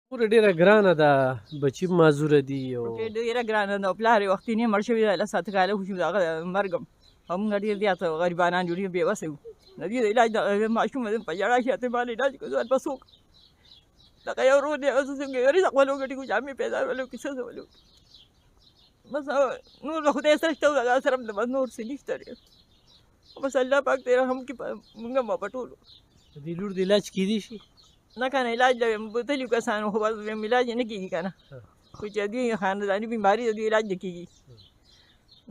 پوره ډېره ګرانه ده، بچي معذوره دي او ډېره ګرانه ده. پلار یې وختي مړ شوي دی، 7 کاله وشو د هغه مرګ هم. او موږ ډېر زیات غریبانان یو، ډېر بېوسه یو. د دې د علاج د ماشوم په ژړا شي ته مال علاج کوو ځان به څوک دغه یو ورور دی هغه څنګه رزق ولو ګټي کو جامې پیدا ولو کیسه ولو بس نور له خدای سره شته او هغه سره د نور څه نشته دی. بس الله پاک دې رحم کړي موږ ما په ټولو. د دې لور د علاج کیدی شي نه کنه علاج د بوتلو کسانو خو بس علاج نه کېږي کنه. خو چې دې خانداني بیماري د دې علاج نه کېږي.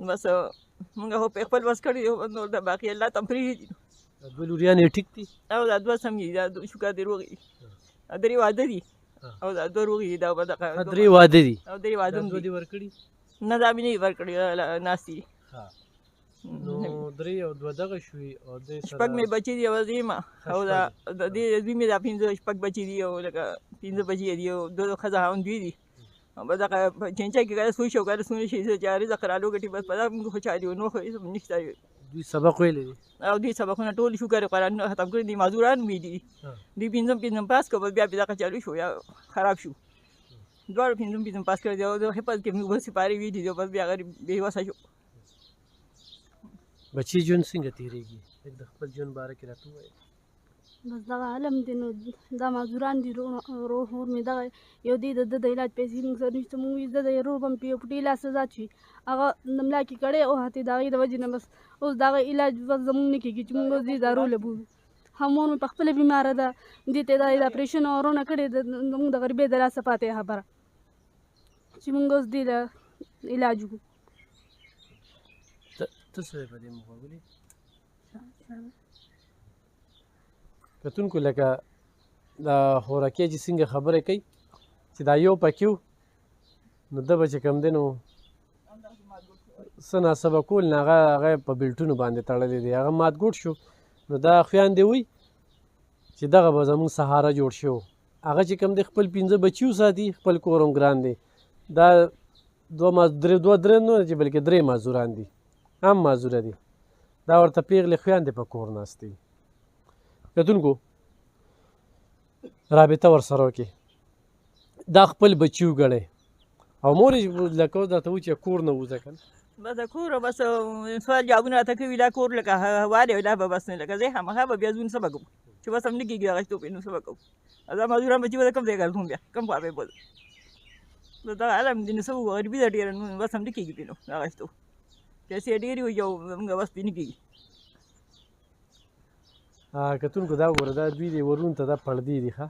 بس موږ خو په خپل وس کړي یو نور د باقي الله ته پرېږدي. دوه لوریانې ټیک دي او دا دوه سم دي، دا شکر دې روغ دي، درې واده دي او دا دوه روغ دي. دا به دغه درې واده دي او درې واده هم دوه دي. دې ورکړي نه دا مې نه دي ورکړي، ناستې دي. نو درې او دوه دغه شوي او دې سره شپږ مې بچي دي او زه یم او دا د دې دوی مې دا پنځه شپږ بچي دي او لکه پنځه بچي دي او دوه ښځه خاوند دوی دي. او به دغه په چینچه کې کله سوی شي او کله سونی شي چې رزق رالوګټي بس په دا موږ خوشحالي یو، نور خو هېڅ نشته. دوی سبق ویلی دی او دوی سبقونه ټول شکر قرآن ختم کړي دي، معذوران مې دي. دوی پنځم پاس کړه بس بیا پې دغه چالو شو یا خراب شو. دواړو پنځم پاس کړی دی او د حفظ کې موږ بس سپارې ویلي دي او بس بیا هغه بېوسه شو. بچي ژوند څنګه تېرېږي؟ لږ د خپل ژوند باره کې راته ووایه. بس دغه علم دی نو دا معذوران دي. روح ور مې دغه یو دی د علاج پیسې موږ سره نشته. موږ د روح هم په یو پټي لاس ازاد شي هغه د ملا کې کړی او هاتې د هغې د وجې نه بس اوس د هغه علاج بس زموږ نه کېږي چې موږ اوس دې ادارو له بولو. هم مور مې په خپله بیماره ده، دې ته د اپرېشن او ورونه کړې ده. زموږ د غریبۍ د لاسه پاتې خبره چې موږ اوس دې له علاج وکړو. ته څه په دې مقابلې کتونکو لکه د خوراکي چې څنګه خبرې کوي چې دا یو پکې و نو ده به چې کوم دی نو څه ناڅه کول نه هغه په بېلټونو باندې تړلی دی، هغه ماتګوټ شو. نو دا خویندې وایي چې دغه به زموږ سهاره جوړ شو. هغه چې کوم دی خپل 5 بچي وساتي، خپل کور هم ګران دی. دا دوه درې نه چې بلکې 3 معذوران دي، هم معذوره دي. دا ورته پیغلې خویندې په کور ناست دي. کتونکو رابطه ورسره وکړي، دا خپل بچي وګڼئ او مور یې لکه اوس درته وایي چې کور نه وځه که نه بس د کور بس سوال جوابونه راته کوي. دا کور لکه هوا دی دا به بس نه لکه زه خامخا به بیا ځون څه به کوم چې بس هم نه کېږي هغه شتو پې نو څه به کوم. دا معذوران بچي به د کوم ځای ګرځوم بیا کوم خوا به یې بوځم. نو دغه علم دي نو څه وکړو غریبي ده ډېره نو بس هم نه کېږي پې نو هغه شتو پیسې ډېرې وي او زموږ بس پې نه کېږي. کتونکو دا وګوره دا دوی دې ورونو ته دا پردې دي ښه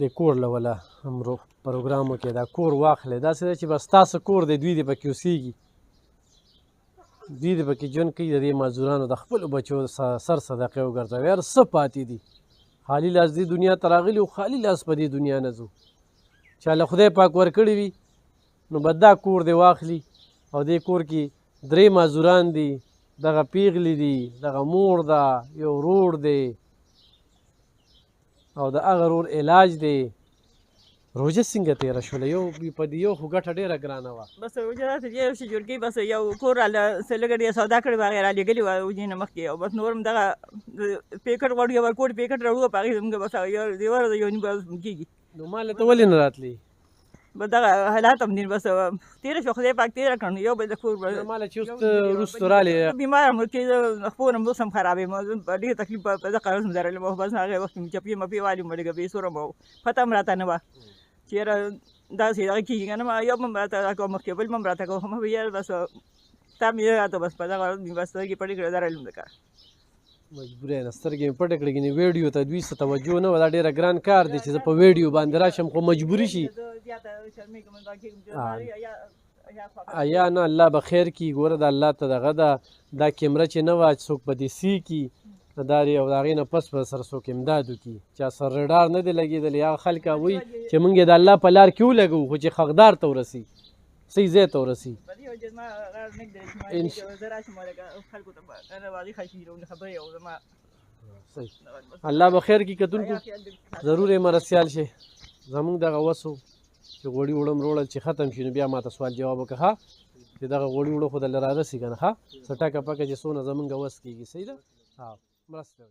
د کور له وله همرو پروګرامو کې دا کور واخلئ. داسې ده چې بس ستاسو کور دی، دوی دې پکې اوسېږي، دوی دې پکې ژوند کوي. د دې معذورانو د خپلو بچو سر صدقې وګرځوئ. هر څه پاتې دي، خالي لاس دې دنیا ته راغلي او خالي لاس په دې دنیا نه ځو. چا له خدای پاک ورکړي وي نو به دا کور دې واخلي او دې کور کې 3 معذوران دي، دغه پیغلې دي، دغه مور ده، یو ورور دی او د هغه ورور علاج دی. روژه څنګه تېره شوله؟ یو په دې یو خو ګټه ډېره ګرانه وه. بس روژه داسې یو شي جوړ کوي، بس یو کور راله څه لږه ډېره سودا کړې وه هغې رالېږلې وه روژې نه مخکې او بس نور هم دغه پیکټ غواړو یو ورکوټ پیکټ راوړو په هغې زموږ بس یو دیوار یو نیم کېږي. نو ما له ته ولې نه راتلې؟ بس دغه حالات هم دي بس تېره شوه خدای پاک تېره کړه نو یو بل د کور ما له چې اوس ته وروسته رالې بیمار هم چې خپور هم اوس هم خراب یم ډېر تکلیف په دغه قرض مې ځرلی وم. بس هغې وخت مې چپې مپې والي وم لږه بې سوره وم پته هم راته نه وه چې یاره داسې دغه کېږي که نه. یو هم راته راکوه مخکې بل هم راته کوه مه یاره بس تا مې راته بس په دغه مې بس سترګې پټې کړې ځرلی وم د کار مجبوره یم سترګې مې پټې کړې ګنې ویډیو ته دوی څه توجه نه وه. دا ډېره ګران کار دی چې زه په ویډیو باندې راشم خو مجبوري شي. یا نه الله به خیر کړي. ګوره د الله ته دغه ده دا کیمره چې نه وه چې څوک به دې سي کړي دا او د هغې نه پس به سره څوک امداد وکړي. چا سر رډار نه دی لګېدلی. هغه خلک وایي چې موږ یې د الله په لار کې ولګوو خو چې حقدار ته ورسي صحیح ځای ته ورسي. الله به خیر کړي. کتونکو ضرور یې مرستیال شي. زموږ دغه وس و چې غوړي وړم روړل چې ختم شي نو بیا ماته سوال جواب وکړه ښه چې دغه غوړي وړه خو دله رارسي که نه ښه څه ټکه پکه چې څونه زمونږ وس کېږي. صحیح ده؟ مرسته